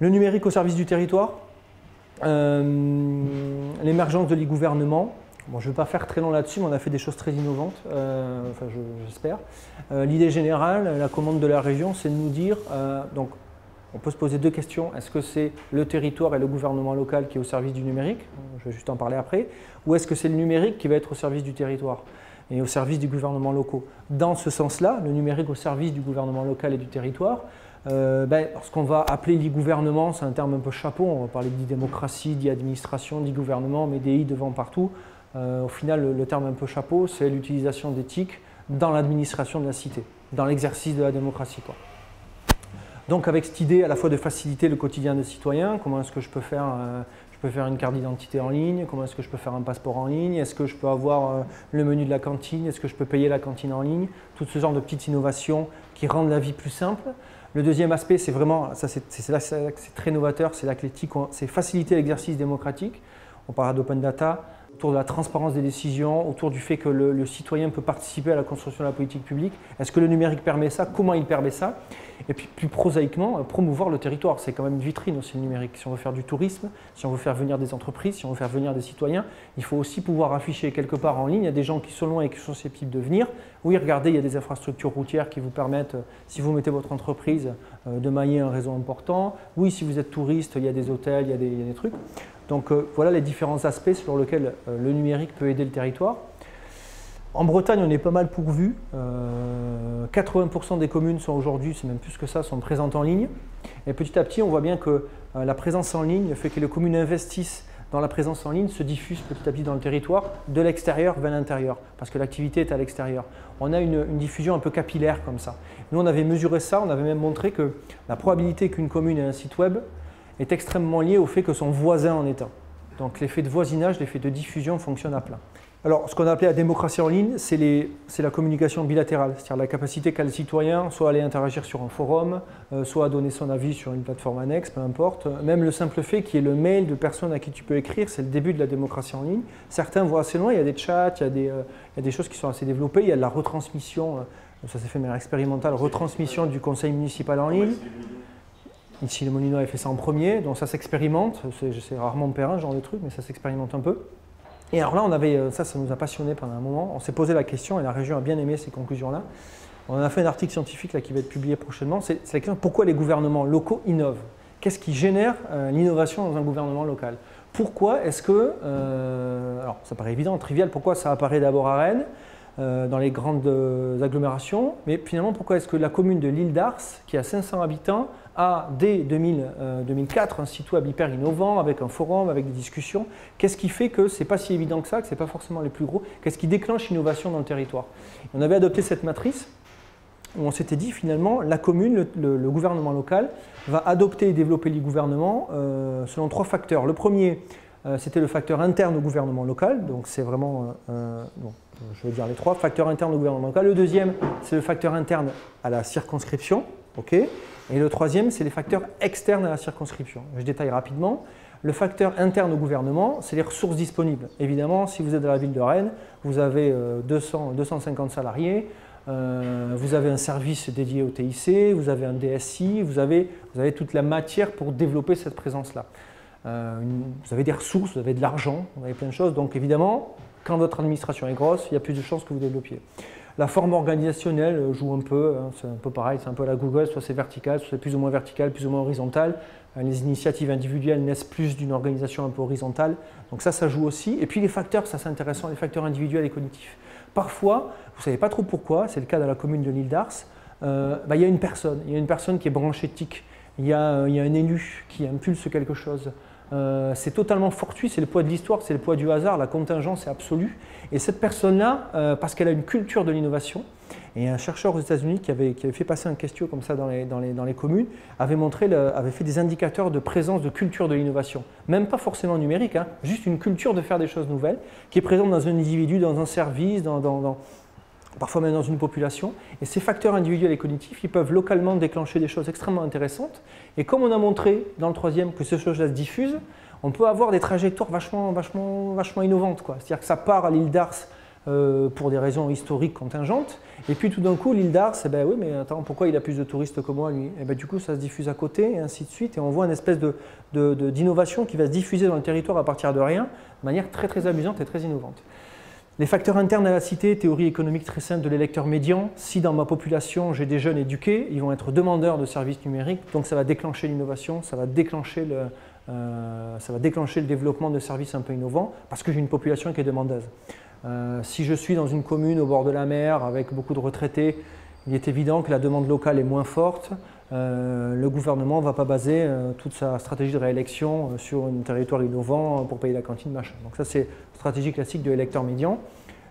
Le numérique au service du territoire, l'émergence de l'e-gouvernement. Bon, je ne vais pas faire très long là-dessus, mais on a fait des choses très innovantes, enfin, j'espère. L'idée générale, la commande de la région, c'est de nous dire, donc on peut se poser deux questions. Est-ce que c'est le territoire et le gouvernement local qui est au service du numérique? Je vais juste en parler après. Ou est-ce que c'est le numérique qui va être au service du territoire et au service du gouvernement local? Dans ce sens-là, le numérique au service du gouvernement local et du territoire, ce qu'on va appeler l'e-gouvernement, c'est un terme un peu chapeau, on va parler d'e-démocratie, d'e-administration, d'e-gouvernement, mais des i devant partout. Au final, le terme un peu chapeau, c'est l'utilisation d'éthique dans l'administration de la cité, dans l'exercice de la démocratie, quoi. Donc avec cette idée à la fois de faciliter le quotidien des citoyens, comment est-ce que je peux faire une carte d'identité en ligne, comment est-ce que je peux faire un passeport en ligne, est-ce que je peux avoir le menu de la cantine, est-ce que je peux payer la cantine en ligne, tout ce genre de petites innovations qui rendent la vie plus simple. Le deuxième aspect, c'est vraiment, c'est là que c'est très novateur, c'est là que l'éthique, c'est faciliter l'exercice démocratique. On parlera d'open data, autour de la transparence des décisions, autour du fait que le citoyen peut participer à la construction de la politique publique. Est-ce que le numérique permet ça? Comment il permet ça? Et puis plus prosaïquement, promouvoir le territoire. C'est quand même une vitrine aussi le numérique. Si on veut faire du tourisme, si on veut faire venir des entreprises, si on veut faire venir des citoyens, il faut aussi pouvoir afficher quelque part en ligne. Il y a des gens qui sont loin et qui sont susceptibles de venir. Oui, regardez, il y a des infrastructures routières qui vous permettent, si vous mettez votre entreprise, de mailler un réseau important. Oui, si vous êtes touriste, il y a des hôtels, il y a des trucs. Donc voilà les différents aspects sur lesquels le numérique peut aider le territoire. En Bretagne, on est pas mal pourvu. 80% des communes sont aujourd'hui, c'est même plus que ça, sont présentes en ligne. Et petit à petit, on voit bien que la présence en ligne, le fait que les communes investissent dans la présence en ligne, se diffuse petit à petit dans le territoire, de l'extérieur vers l'intérieur, parce que l'activité est à l'extérieur. On a une diffusion un peu capillaire comme ça. Nous, on avait mesuré ça, on avait même montré que la probabilité qu'une commune ait un site web est extrêmement lié au fait que son voisin en est un. Donc l'effet de voisinage, l'effet de diffusion fonctionne à plein. Alors ce qu'on a appelé la démocratie en ligne, c'est la communication bilatérale, c'est-à-dire la capacité qu'a le citoyen soit à aller interagir sur un forum, soit à donner son avis sur une plateforme annexe, peu importe. Même le simple fait qu'il y ait le mail de personnes à qui tu peux écrire, c'est le début de la démocratie en ligne. Certains vont assez loin, il y a des chats, il y a des choses qui sont assez développées, il y a de la retransmission, ça s'est fait de manière expérimentale, retransmission du conseil municipal en ligne. Ici, le Molino avait fait ça en premier, donc ça s'expérimente, c'est rarement Perrin, ce genre de truc, mais ça s'expérimente un peu. Et alors là, on avait, ça nous a passionné pendant un moment, on s'est posé la question, et la région a bien aimé ces conclusions-là. On a fait un article scientifique là, qui va être publié prochainement, c'est la question pourquoi les gouvernements locaux innovent? Qu'est-ce qui génère l'innovation dans un gouvernement local? Pourquoi est-ce que, alors ça paraît évident, trivial, pourquoi ça apparaît d'abord à Rennes, dans les grandes agglomérations, mais finalement pourquoi est-ce que la commune de l'Île d'Ars, qui a 500 habitants, a dès 2004 un site web hyper innovant, avec un forum, avec des discussions? Qu'est-ce qui fait que ce n'est pas si évident que ça, que ce n'est pas forcément les plus gros? Qu'est-ce qui déclenche l'innovation dans le territoire? On avait adopté cette matrice où on s'était dit finalement la commune, le gouvernement local va adopter et développer l'e-gouvernement selon trois facteurs. Le premier, c'était le facteur interne au gouvernement local, donc c'est vraiment, je vais dire les trois, facteurs internes au gouvernement local. Le deuxième, c'est le facteur interne à la circonscription, ok. Et le troisième, c'est les facteurs externes à la circonscription. Je détaille rapidement. Le facteur interne au gouvernement, c'est les ressources disponibles. Évidemment, si vous êtes dans la ville de Rennes, vous avez 250 salariés, vous avez un service dédié au TIC, vous avez un DSI, vous avez toute la matière pour développer cette présence-là. Vous avez des ressources, vous avez de l'argent, vous avez plein de choses. Donc évidemment, quand votre administration est grosse, il y a plus de chances que vous développiez. La forme organisationnelle joue un peu, hein, c'est un peu pareil, c'est un peu à la Google, soit c'est vertical, soit c'est plus ou moins vertical, plus ou moins horizontal. Les initiatives individuelles naissent plus d'une organisation un peu horizontale, donc ça joue aussi. Et puis les facteurs, ça c'est intéressant, les facteurs individuels et cognitifs. Parfois, vous ne savez pas trop pourquoi, c'est le cas dans la commune de l'Île d'Ars, il y a une personne qui est branchée TIC, il y a un élu qui impulse quelque chose. C'est totalement fortuit, c'est le poids de l'histoire, c'est le poids du hasard, la contingence est absolue. Et cette personne-là, parce qu'elle a une culture de l'innovation, et un chercheur aux États-Unis qui avait fait passer un question comme ça dans les communes, avait fait des indicateurs de présence de culture de l'innovation. Même pas forcément numérique, hein, juste une culture de faire des choses nouvelles, qui est présente dans un individu, dans un service, parfois même dans une population. Et ces facteurs individuels et cognitifs, ils peuvent localement déclencher des choses extrêmement intéressantes. Et comme on a montré dans le troisième que ces choses-là se diffusent, on peut avoir des trajectoires vachement innovantes. C'est-à-dire que ça part à l'Île d'Ars pour des raisons historiques contingentes. Et puis tout d'un coup, l'île d'Ars, ben oui, mais attends, pourquoi il a plus de touristes que moi, lui? Et ben, du coup, ça se diffuse à côté, et ainsi de suite. Et on voit une espèce d'innovation qui va se diffuser dans le territoire à partir de rien, de manière très très amusante et très innovante. Les facteurs internes à la cité, théorie économique très simple de l'électeur médian. Si dans ma population, j'ai des jeunes éduqués, ils vont être demandeurs de services numériques, donc ça va déclencher l'innovation, ça va déclencher le développement de services un peu innovants, parce que j'ai une population qui est demandeuse. Si je suis dans une commune au bord de la mer avec beaucoup de retraités, il est évident que la demande locale est moins forte. Le gouvernement ne va pas baser toute sa stratégie de réélection sur un territoire innovant pour payer la cantine, machin. Donc ça, c'est la stratégie classique de l'électeur médian.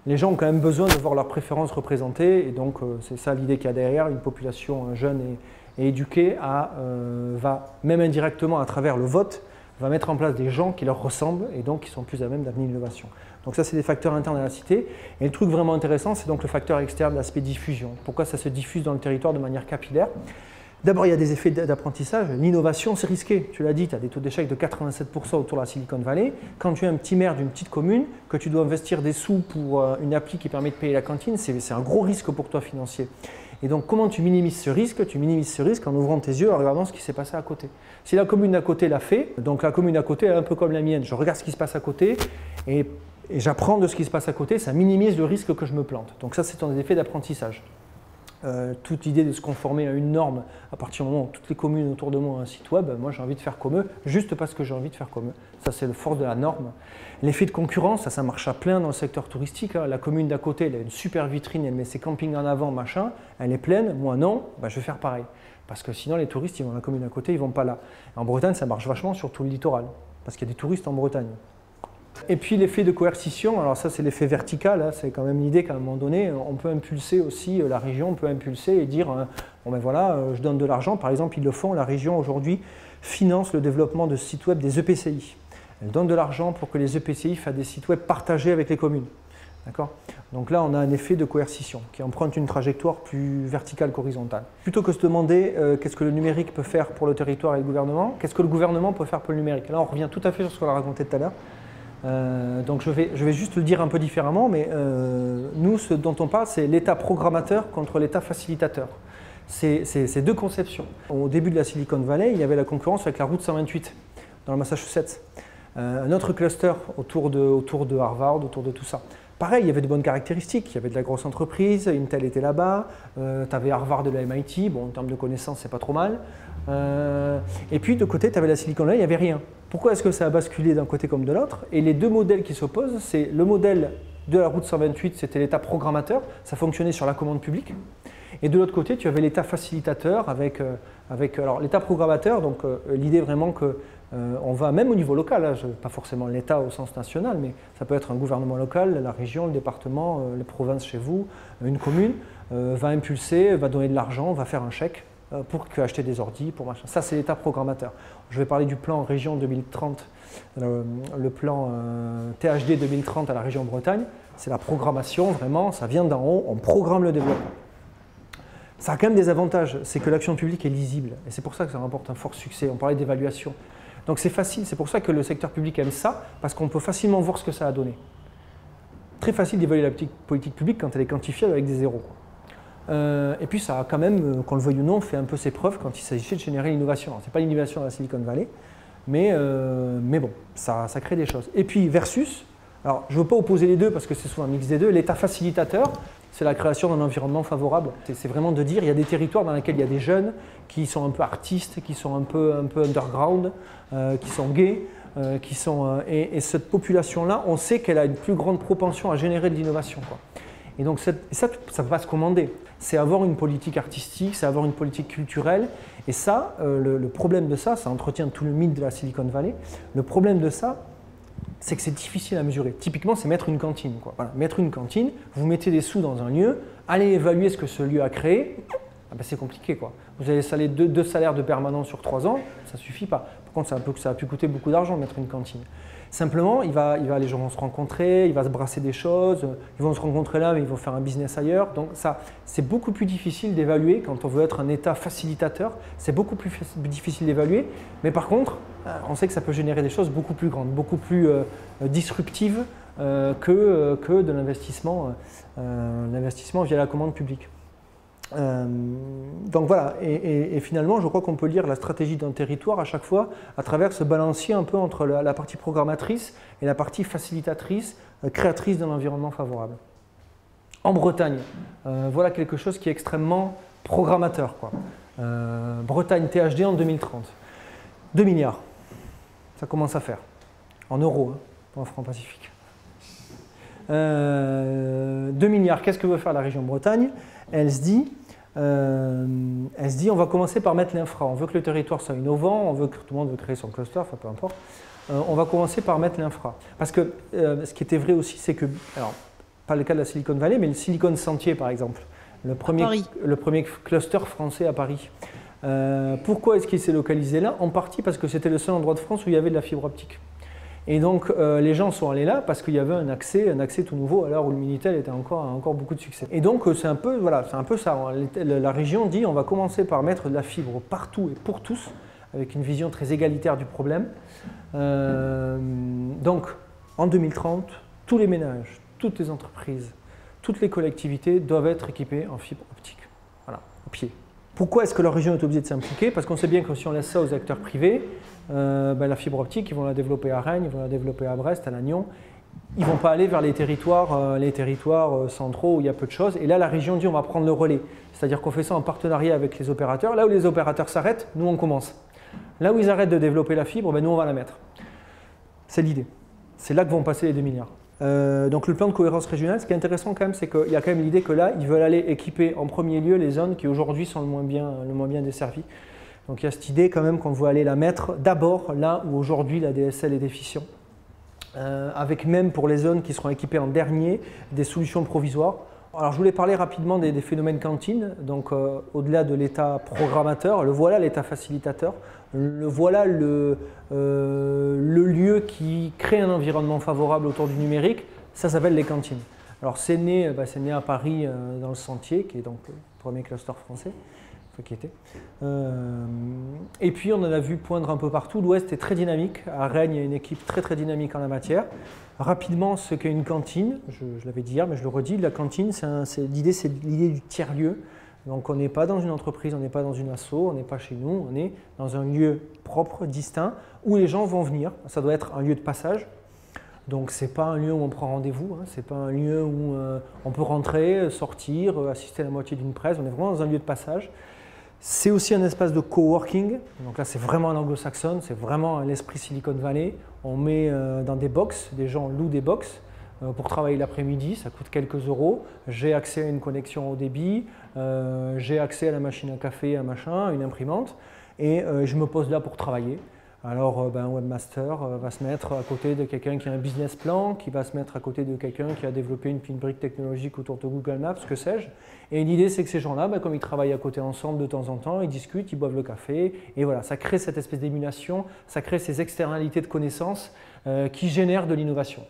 Les gens ont quand même besoin de voir leurs préférences représentées, et donc c'est ça l'idée qu'il y a derrière. Une population jeune et éduquée va, même indirectement à travers le vote, va mettre en place des gens qui leur ressemblent et donc qui sont plus à même d'amener l'innovation. Donc ça, c'est des facteurs internes à la cité. Et le truc vraiment intéressant, c'est donc le facteur externe, l'aspect diffusion. Pourquoi ça se diffuse dans le territoire de manière capillaire? D'abord, il y a des effets d'apprentissage. L'innovation, c'est risqué. Tu l'as dit, tu as des taux d'échec de 87% autour de la Silicon Valley. Quand tu es un petit maire d'une petite commune, que tu dois investir des sous pour une appli qui permet de payer la cantine, c'est un gros risque pour toi financier. Et donc, comment tu minimises ce risque? Tu minimises ce risque en ouvrant tes yeux, en regardant ce qui s'est passé à côté. Si la commune d'à côté l'a fait, donc la commune d'à côté est un peu comme la mienne. Je regarde ce qui se passe à côté et j'apprends de ce qui se passe à côté, ça minimise le risque que je me plante. Donc ça, c'est un effet d'apprentissage. Toute l'idée de se conformer à une norme, à partir du moment où toutes les communes autour de moi ont un site web, moi j'ai envie de faire comme eux, juste parce que j'ai envie de faire comme eux. Ça, c'est le force de la norme. L'effet de concurrence, ça marche à plein dans le secteur touristique. La commune d'à côté, elle a une super vitrine, elle met ses campings en avant, machin, elle est pleine, moi non, je vais faire pareil. Parce que sinon, les touristes, ils vont à la commune d'à côté, ils ne vont pas là. En Bretagne, ça marche vachement sur tout le littoral, parce qu'il y a des touristes en Bretagne. Et puis l'effet de coercition, alors ça c'est l'effet vertical, hein, c'est quand même l'idée qu'à un moment donné, on peut impulser aussi la région, on peut impulser et dire, bon ben voilà, je donne de l'argent, par exemple ils le font, la région aujourd'hui finance le développement de sites web des EPCI. Elle donne de l'argent pour que les EPCI fassent des sites web partagés avec les communes. D'accord ? Donc là on a un effet de coercition qui emprunte une trajectoire plus verticale qu'horizontale. Plutôt que de se demander qu'est-ce que le numérique peut faire pour le territoire et le gouvernement, qu'est-ce que le gouvernement peut faire pour le numérique? Là on revient tout à fait sur ce qu'on a raconté tout à l'heure. Donc je vais juste le dire un peu différemment, mais nous, ce dont on parle, c'est l'État programmateur contre l'État facilitateur. C'est deux conceptions. Au début de la Silicon Valley, il y avait la concurrence avec la route 128 dans le Massachusetts. Un autre cluster autour de Harvard, autour de tout ça. Pareil, il y avait de bonnes caractéristiques, il y avait de la grosse entreprise, Intel était là-bas, tu avais Harvard de la MIT, bon en termes de connaissances c'est pas trop mal. Et puis de côté tu avais la Silicon Valley, il n'y avait rien. Pourquoi est-ce que ça a basculé d'un côté comme de l'autre? Et les deux modèles qui s'opposent, c'est le modèle de la route 128, c'était l'État programmateur, ça fonctionnait sur la commande publique. Et de l'autre côté, tu avais l'État facilitateur avec alors l'État programmateur, donc l'idée vraiment que on va même au niveau local, hein, pas forcément l'État au sens national, mais ça peut être un gouvernement local, la région, le département, les provinces chez vous, une commune, va impulser, va donner de l'argent, va faire un chèque pour acheter des ordis, pour machin. Ça, c'est l'État programmateur. Je vais parler du plan région 2030, le plan THD 2030 à la région Bretagne. C'est la programmation, vraiment, ça vient d'en haut, on programme le développement. Ça a quand même des avantages, c'est que l'action publique est lisible, et c'est pour ça que ça remporte un fort succès. On parlait d'évaluation. Donc c'est facile, c'est pour ça que le secteur public aime ça, parce qu'on peut facilement voir ce que ça a donné. Très facile d'évaluer la politique publique quand elle est quantifiable avec des zéros. Et puis ça a quand même, qu'on le veuille ou non, fait un peu ses preuves quand il s'agissait de générer l'innovation. Ce n'est pas l'innovation de la Silicon Valley, mais bon, ça crée des choses. Et puis versus, alors je ne veux pas opposer les deux parce que c'est souvent un mix des deux, l'État facilitateur, c'est la création d'un environnement favorable. C'est vraiment de dire, il y a des territoires dans lesquels il y a des jeunes qui sont un peu artistes, qui sont un peu underground, qui sont gays, et cette population-là, on sait qu'elle a une plus grande propension à générer de l'innovation, quoi. Et donc ça ne peut pas se commander. C'est avoir une politique artistique, c'est avoir une politique culturelle. Et ça, le problème de ça entretient tout le mythe de la Silicon Valley. Le problème de ça, c'est que c'est difficile à mesurer. Typiquement, c'est mettre une cantine, quoi. Voilà, mettre une cantine, vous mettez des sous dans un lieu, allez évaluer ce que ce lieu a créé, c'est compliqué, quoi. Vous allez saler deux salaires de permanent sur 3 ans, ça ne suffit pas. Par contre, ça a pu coûter beaucoup d'argent mettre une cantine. Simplement, les gens vont se rencontrer, il va se brasser des choses, ils vont se rencontrer là, mais ils vont faire un business ailleurs. Donc ça, c'est beaucoup plus difficile d'évaluer quand on veut être un État facilitateur. C'est beaucoup plus difficile d'évaluer. Mais par contre, on sait que ça peut générer des choses beaucoup plus grandes, beaucoup plus disruptives que de l'investissement via la commande publique. Donc voilà, et finalement, je crois qu'on peut lire la stratégie d'un territoire à chaque fois à travers ce balancier un peu entre la partie programmatrice et la partie facilitatrice, créatrice d'un environnement favorable. En Bretagne, voilà quelque chose qui est extrêmement programmateur, quoi. Bretagne THD en 2030. 2 milliards, ça commence à faire. En euros, hein, pas en francs Pacifique. 2 milliards, qu'est-ce que veut faire la région Bretagne? Elle se dit, on va commencer par mettre l'infra. On veut que le territoire soit innovant, on veut que tout le monde veut créer son cluster, enfin peu importe. On va commencer par mettre l'infra. Parce que ce qui était vrai aussi, c'est que, alors, pas le cas de la Silicon Valley, mais le Silicon Sentier par exemple, le premier cluster français à Paris. Pourquoi est-ce qu'il s'est localisé là? En partie parce que c'était le seul endroit de France où il y avait de la fibre optique. Et donc les gens sont allés là parce qu'il y avait un accès tout nouveau à l'heure où le Minitel était encore beaucoup de succès. Et donc c'est un peu ça. La région dit on va commencer par mettre de la fibre partout et pour tous, avec une vision très égalitaire du problème. Donc en 2030, tous les ménages, toutes les entreprises, toutes les collectivités doivent être équipées en fibre optique. Voilà, au pied. Pourquoi est-ce que la région est obligée de s'impliquer? Parce qu'on sait bien que si on laisse ça aux acteurs privés, la fibre optique, ils vont la développer à Rennes, ils vont la développer à Brest, à Lannion. Ils ne vont pas aller vers les territoires centraux où il y a peu de choses. Et là, la région dit on va prendre le relais. C'est-à-dire qu'on fait ça en partenariat avec les opérateurs. Là où les opérateurs s'arrêtent, nous on commence. Là où ils arrêtent de développer la fibre, nous on va la mettre. C'est l'idée. C'est là que vont passer les 2 milliards. Donc le plan de cohérence régionale, ce qui est intéressant quand même, c'est qu'il y a quand même l'idée que là, ils veulent aller équiper en premier lieu les zones qui aujourd'hui sont le moins bien desservies. Donc il y a cette idée quand même qu'on veut aller la mettre d'abord là où aujourd'hui la DSL est déficient, avec même pour les zones qui seront équipées en dernier, des solutions provisoires. Alors je voulais parler rapidement des phénomènes cantines, donc au-delà de l'état programmateur, le voilà l'état facilitateur, le voilà le lieu qui crée un environnement favorable autour du numérique, ça s'appelle les cantines. Alors c'est né à Paris dans le Sentier, qui est donc le premier cluster français. Et puis on en a vu poindre un peu partout. L'Ouest est très dynamique. À Rennes, il y a une équipe très dynamique en la matière. Rapidement, ce qu'est une cantine, je l'avais dit hier, mais je le redis, la cantine, l'idée du tiers-lieu. Donc on n'est pas dans une entreprise, on n'est pas dans une asso, on n'est pas chez nous, on est dans un lieu propre, distinct, où les gens vont venir. Ça doit être un lieu de passage. Donc ce n'est pas un lieu où on prend rendez-vous, hein. Ce n'est pas un lieu où on peut rentrer, sortir, assister à la moitié d'une presse. On est vraiment dans un lieu de passage. C'est aussi un espace de coworking, donc là c'est vraiment un anglo-saxonne, c'est vraiment l'esprit Silicon Valley. On met dans des box, des gens louent des box pour travailler l'après-midi, ça coûte quelques euros. J'ai accès à une connexion au débit, j'ai accès à la machine à café, à machin, une imprimante, et je me pose là pour travailler. Alors un webmaster va se mettre à côté de quelqu'un qui a un business plan, qui va se mettre à côté de quelqu'un qui a développé une brique technologique autour de Google Maps, que sais-je. Et l'idée c'est que ces gens-là, comme ils travaillent à côté ensemble de temps en temps, ils discutent, ils boivent le café, et voilà, ça crée cette espèce d'émulation, ça crée ces externalités de connaissances qui génèrent de l'innovation.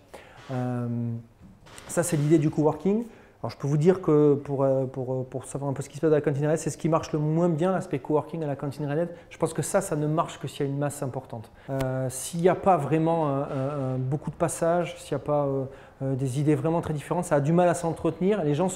Ça c'est l'idée du coworking. Alors je peux vous dire que pour savoir un peu ce qui se passe à la cantine Red, c'est ce qui marche le moins bien, l'aspect coworking à la cantine Red. Je pense que ça ne marche que s'il y a une masse importante. S'il n'y a pas vraiment beaucoup de passages, s'il n'y a pas des idées vraiment très différentes, ça a du mal à s'entretenir. Les gens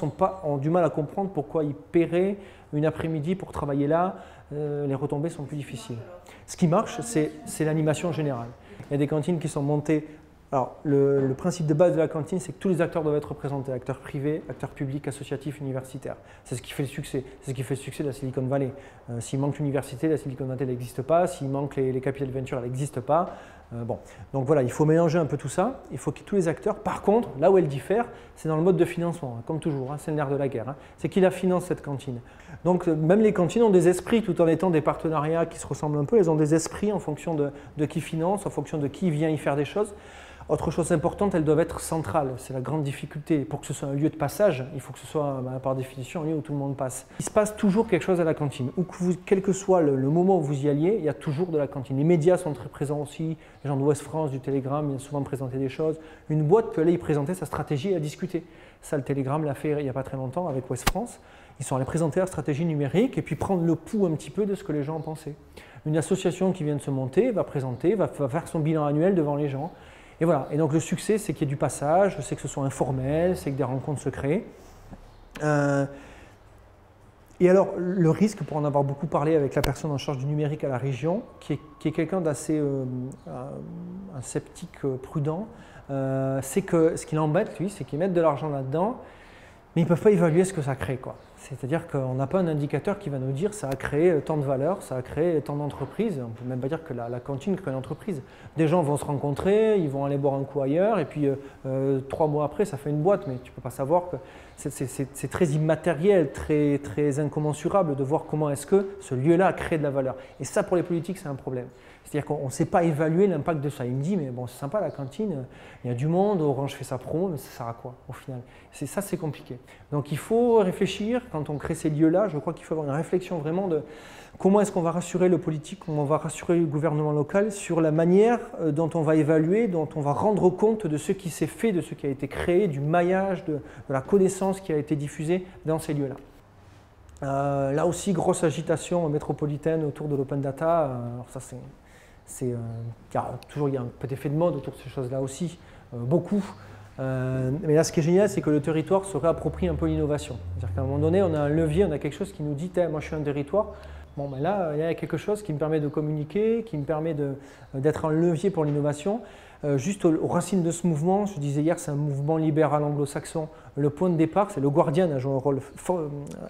ont du mal à comprendre pourquoi ils paieraient une après-midi pour travailler là. Les retombées sont plus difficiles. Ce qui marche, c'est l'animation générale. Il y a des cantines qui sont montées. Alors, le principe de base de la cantine, c'est que tous les acteurs doivent être représentés, acteurs privés, acteurs publics, associatifs, universitaires. C'est ce qui fait le succès. C'est ce qui fait le succès de la Silicon Valley. S'il manque l'université, la Silicon Valley n'existe pas. S'il manque les capital ventures, elle n'existe pas. Bon. Donc voilà, il faut mélanger un peu tout ça. Il faut que tous les acteurs, par contre, là où elle diffère, c'est dans le mode de financement, hein, comme toujours, hein, c'est le nerf de la guerre. Hein. C'est qui la finance cette cantine. Donc même les cantines ont des esprits, tout en étant des partenariats qui se ressemblent un peu. Elles ont des esprits en fonction de qui finance, en fonction de qui vient y faire des choses. Autre chose importante, elles doivent être centrales. C'est la grande difficulté. Pour que ce soit un lieu de passage, il faut que ce soit par définition un lieu où tout le monde passe. Il se passe toujours quelque chose à la cantine. Quel que soit le moment où vous y alliez, il y a toujours de la cantine. Les médias sont très présents aussi. Les gens de Ouest France, du Télégramme, viennent souvent présenter des choses. Une boîte peut aller y présenter sa stratégie et à discuter. Ça, le Télégramme l'a fait il n'y a pas très longtemps avec Ouest France. Ils sont allés présenter leur stratégie numérique et puis prendre le pouls un petit peu de ce que les gens en pensaient. Une association qui vient de se monter va présenter, va faire son bilan annuel devant les gens. Et voilà, et donc le succès, c'est qu'il y ait du passage, c'est que ce soit informel, c'est que des rencontres se créent. Et alors, le risque, pour en avoir beaucoup parlé avec la personne en charge du numérique à la région, qui est quelqu'un d'assez un sceptique prudent, c'est que ce qui l'embête, lui, c'est qu'ils mettent de l'argent là-dedans, mais ils ne peuvent pas évaluer ce que ça crée, quoi. C'est-à-dire qu'on n'a pas un indicateur qui va nous dire ça a créé tant de valeur, ça a créé tant d'entreprises. On ne peut même pas dire que la cantine crée une entreprise. Des gens vont se rencontrer, ils vont aller boire un coup ailleurs, et puis 3 mois après, ça fait une boîte, mais tu ne peux pas savoir que c'est très immatériel, très, très incommensurable de voir comment est-ce que ce lieu-là crée de la valeur. Et ça, pour les politiques, c'est un problème. C'est-à-dire qu'on ne sait pas évaluer l'impact de ça. Il me dit, mais bon, c'est sympa la cantine, il y a du monde, Orange fait sa promo, mais ça sert à quoi au final? Ça, c'est compliqué. Donc il faut réfléchir, quand on crée ces lieux-là, je crois qu'il faut avoir une réflexion vraiment de comment est-ce qu'on va rassurer le politique, comment on va rassurer le gouvernement local sur la manière dont on va évaluer, dont on va rendre compte de ce qui s'est fait, de ce qui a été créé, du maillage, de la connaissance qui a été diffusée dans ces lieux-là. Là aussi, grosse agitation métropolitaine autour de l'open data. Alors ça, il y a un petit effet de mode autour de ces choses-là aussi, beaucoup. Mais là, ce qui est génial, c'est que le territoire se réapproprie un peu l'innovation. C'est-à-dire qu'à un moment donné, on a un levier, on a quelque chose qui nous dit moi, je suis un territoire. Bon, ben là, il y a quelque chose qui me permet de communiquer, qui me permet d'être un levier pour l'innovation. Juste aux racines de ce mouvement, je disais hier, c'est un mouvement libéral anglo-saxon. Le point de départ, c'est le Guardian a joué un rôle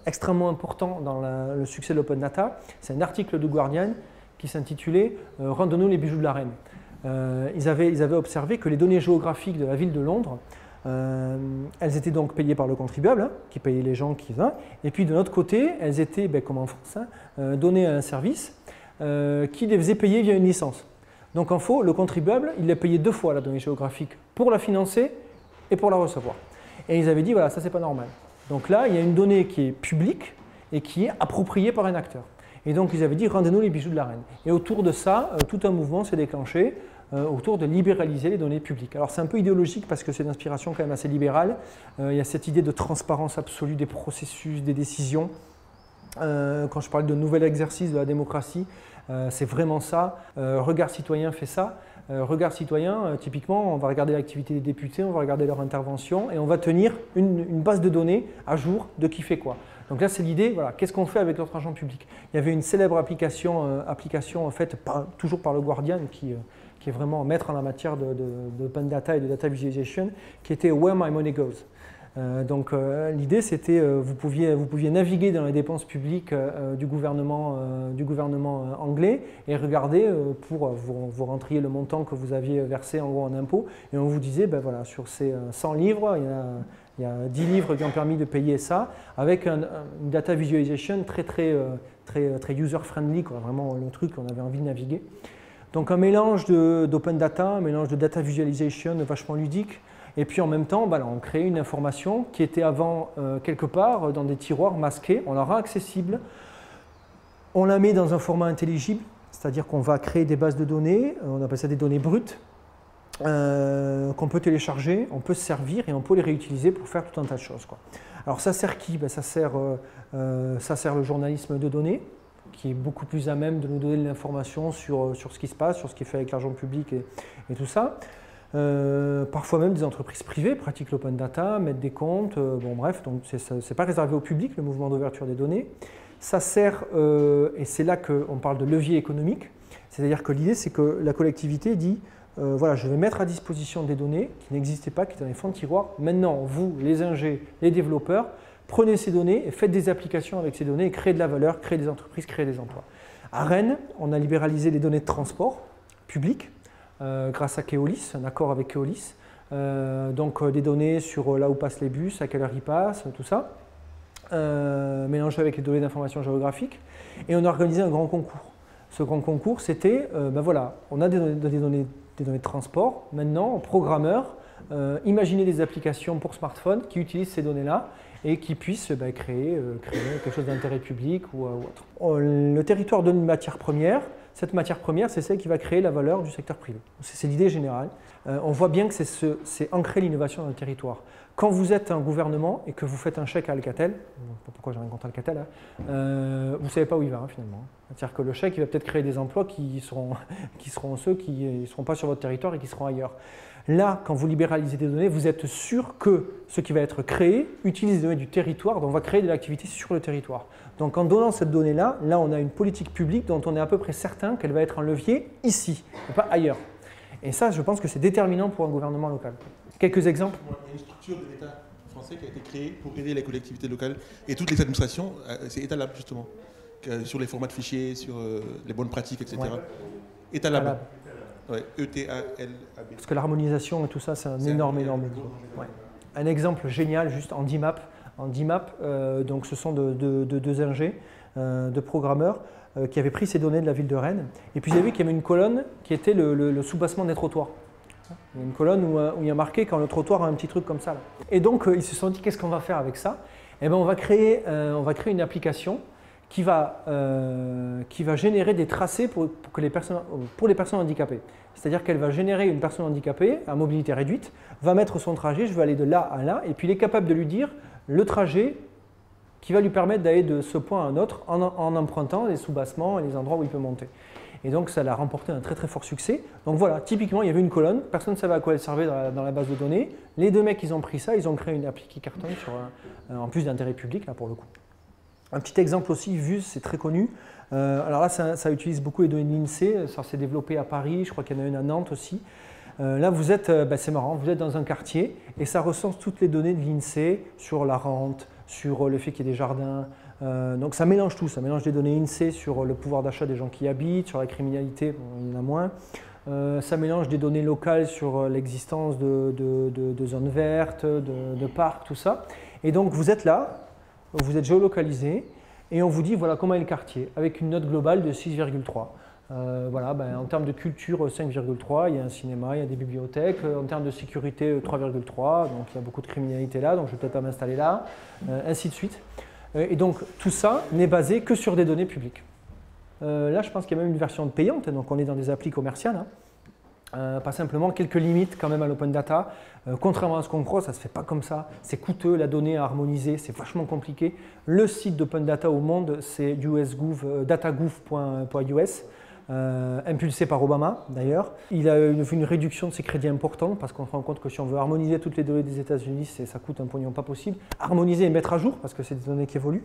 extrêmement important dans le succès de l'open data. C'est un article du Guardian qui s'intitulait « Rends-nous les bijoux de la reine ». Ils avaient observé que les données géographiques de la ville de Londres, elles étaient donc payées par le contribuable, qui payait les gens qui venaient, et puis de l'autre côté, elles étaient, comme en France, données à un service qui les faisait payer via une licence. Donc en faux, le contribuable, il les payait 2 fois la donnée géographique pour la financer et pour la recevoir. Et ils avaient dit, voilà, ça c'est pas normal. Donc là, il y a une donnée qui est publique et qui est appropriée par un acteur. Et donc ils avaient dit, rendez-nous les bijoux de la reine. Et autour de ça, tout un mouvement s'est déclenché autour de libéraliser les données publiques. Alors c'est un peu idéologique parce que c'est d'inspiration quand même assez libérale. Il y a cette idée de transparence absolue des processus, des décisions. Quand je parle de nouvel exercice de la démocratie, c'est vraiment ça. Regard citoyen fait ça. Regard citoyen, typiquement, on va regarder l'activité des députés, on va regarder leur intervention et on va tenir une base de données à jour de qui fait quoi. Donc là, c'est l'idée, voilà, qu'est-ce qu'on fait avec notre argent public? Il y avait une célèbre application faite toujours par le Guardian qui est vraiment maître en la matière de open data et de data visualization, qui était Where My Money Goes. Donc l'idée, c'était vous pouviez naviguer dans les dépenses publiques du gouvernement anglais et regarder pour vous rentriez le montant que vous aviez versé en gros en impôts et on vous disait, ben voilà, sur ces 100 livres, il y a 10 livres qui ont permis de payer ça avec une data visualization très user-friendly, vraiment le truc qu'on avait envie de naviguer. Donc un mélange d'open data, un mélange de data visualization vachement ludique, et puis en même temps, on crée une information qui était avant quelque part dans des tiroirs masqués, on la rend accessible, on la met dans un format intelligible, c'est-à-dire qu'on va créer des bases de données, on appelle ça des données brutes, qu'on peut télécharger, on peut se servir et on peut les réutiliser pour faire tout un tas de choses, quoi. Alors ça sert qui? Ça sert le journalisme de données, qui est beaucoup plus à même de nous donner de l'information sur ce qui se passe, sur ce qui est fait avec l'argent public et tout ça. Parfois même des entreprises privées pratiquent l'open data, mettent des comptes, bon bref, donc c'est pas réservé au public, le mouvement d'ouverture des données. Ça sert, et c'est là qu'on parle de levier économique, c'est-à-dire que l'idée c'est que la collectivité dit voilà, je vais mettre à disposition des données qui n'existaient pas, qui étaient dans les fonds de tiroir. Maintenant, vous, les ingés, les développeurs, prenez ces données et faites des applications avec ces données et créez de la valeur, créez des entreprises, créez des emplois. À Rennes, on a libéralisé les données de transport public grâce à Keolis, un accord avec Keolis. Donc des données sur là où passent les bus, à quelle heure ils passent, tout ça, mélangé avec les données d'information géographique. Et on a organisé un grand concours. Ce grand concours, c'était, voilà, on a des données de transport. Maintenant, programmeurs, imaginez des applications pour smartphone qui utilisent ces données-là et qui puissent créer quelque chose d'intérêt public ou autre. Le territoire donne une matière première. Cette matière première, c'est celle qui va créer la valeur du secteur privé. C'est l'idée générale. On voit bien que c'est ancrer l'innovation dans le territoire. Quand vous êtes un gouvernement et que vous faites un chèque à Alcatel, pourquoi j'ai rien contre Alcatel, hein, vous ne savez pas où il va finalement. C'est-à-dire que le chèque il va peut-être créer des emplois qui seront ceux qui ne seront pas sur votre territoire et qui seront ailleurs. Là, quand vous libéralisez des données, vous êtes sûr que ce qui va être créé utilise les données du territoire, donc on va créer de l'activité sur le territoire. Donc en donnant cette donnée-là, là on a une politique publique dont on est à peu près certain qu'elle va être un levier ici, et pas ailleurs. Et ça, je pense que c'est déterminant pour un gouvernement local. Quelques exemples. Il y a une structure de l'État français qui a été créée pour aider les collectivités locales et toutes les administrations, c'est État Lab justement, sur les formats de fichiers, sur les bonnes pratiques, etc. Ouais. État Lab. Ouais, E-T-A-L-A-B. Parce que l'harmonisation et tout ça, c'est un énorme ouais. Un exemple génial, juste en DIMAP. En DIMAP, donc ce sont deux ingés, de programmeurs, qui avaient pris ces données de la ville de Rennes. Et puis vous avez vu qu'il y avait une colonne qui était le soubassement des trottoirs. Il y a une colonne où il y a marqué quand le trottoir a un petit truc comme ça. Là. Et donc ils se sont dit qu'est-ce qu'on va faire avec ça? Eh bien, on va créer une application qui va générer des tracés pour les personnes handicapées. C'est-à-dire qu'elle va générer une personne handicapée à mobilité réduite, va mettre son trajet, je vais aller de là à là, et puis il est capable de lui dire le trajet qui va lui permettre d'aller de ce point à un autre en empruntant les soubassements et les endroits où il peut monter. Et donc ça l'a remporté un très très fort succès. Donc voilà, typiquement il y avait une colonne, personne ne savait à quoi elle servait dans la base de données. Les deux mecs ils ont pris ça, ils ont créé une appli qui cartonne en plus d'intérêt public là pour le coup. Un petit exemple aussi, VUSE, c'est très connu. Alors là, ça utilise beaucoup les données de l'INSEE, ça s'est développé à Paris, je crois qu'il y en a une à Nantes aussi. Là, vous êtes, c'est marrant, vous êtes dans un quartier et ça recense toutes les données de l'INSEE sur la rente, sur le fait qu'il y ait des jardins. Donc ça mélange tout, ça mélange des données INSEE sur le pouvoir d'achat des gens qui y habitent, sur la criminalité, bon, il y en a moins. Ça mélange des données locales sur l'existence de zones vertes, de parcs, tout ça. Et donc vous êtes là, vous êtes géolocalisé et on vous dit voilà comment est le quartier avec une note globale de 6,3. Voilà, en termes de culture 5,3, il y a un cinéma, il y a des bibliothèques, en termes de sécurité 3,3, donc il y a beaucoup de criminalité là, donc je ne vais peut-être pas m'installer là, ainsi de suite. Et donc tout ça n'est basé que sur des données publiques. Là je pense qu'il y a même une version payante, donc on est dans des applis commerciales. Hein. Pas simplement, quelques limites quand même à l'open data. Contrairement à ce qu'on croit, ça ne se fait pas comme ça. C'est coûteux, la donnée à harmoniser, c'est vachement compliqué. Le site d'open data au monde, c'est datagouv.us, impulsé par Obama d'ailleurs. Il a une réduction de ses crédits importants parce qu'on se rend compte que si on veut harmoniser toutes les données des États-Unis, ça coûte un pognon pas possible. Harmoniser et mettre à jour parce que c'est des données qui évoluent.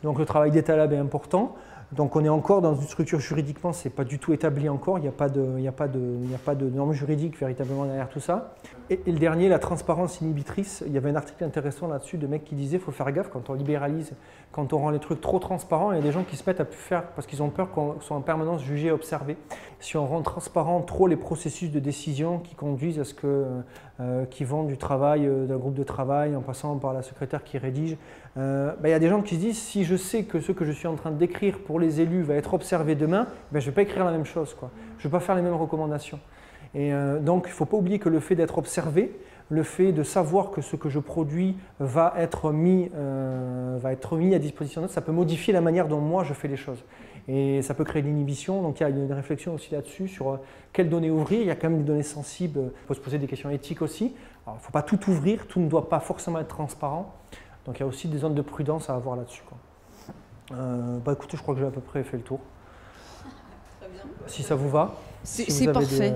Donc le travail d'État Lab est important. Donc on est encore dans une structure juridiquement, ce n'est pas du tout établi encore, il n'y a pas de normes juridiques véritablement derrière tout ça. Et le dernier, la transparence inhibitrice, il y avait un article intéressant là-dessus de mecs qui disaient qu'il faut faire gaffe quand on libéralise, quand on rend les trucs trop transparents, il y a des gens qui se mettent à plus faire parce qu'ils ont peur qu'on soit en permanence jugé et observé. Si on rend transparent trop les processus de décision qui conduisent à ce qui vont du travail, d'un groupe de travail en passant par la secrétaire qui rédige, il y a des gens qui se disent si je sais que ce que je suis en train d'écrire pour les élus va être observé demain, je ne vais pas écrire la même chose, quoi. Je ne vais pas faire les mêmes recommandations. Et donc il ne faut pas oublier que le fait d'être observé, le fait de savoir que ce que je produis va être mis à disposition d'autres, ça peut modifier la manière dont moi je fais les choses. Et ça peut créer de l'inhibition, donc il y a une réflexion aussi là-dessus sur quelles données ouvrir. Il y a quand même des données sensibles, il faut se poser des questions éthiques aussi. Alors, il ne faut pas tout ouvrir, tout ne doit pas forcément être transparent. Donc il y a aussi des zones de prudence à avoir là-dessus. Écoutez, je crois que j'ai à peu près fait le tour. Très bien. Si ça vous va. C'est parfait.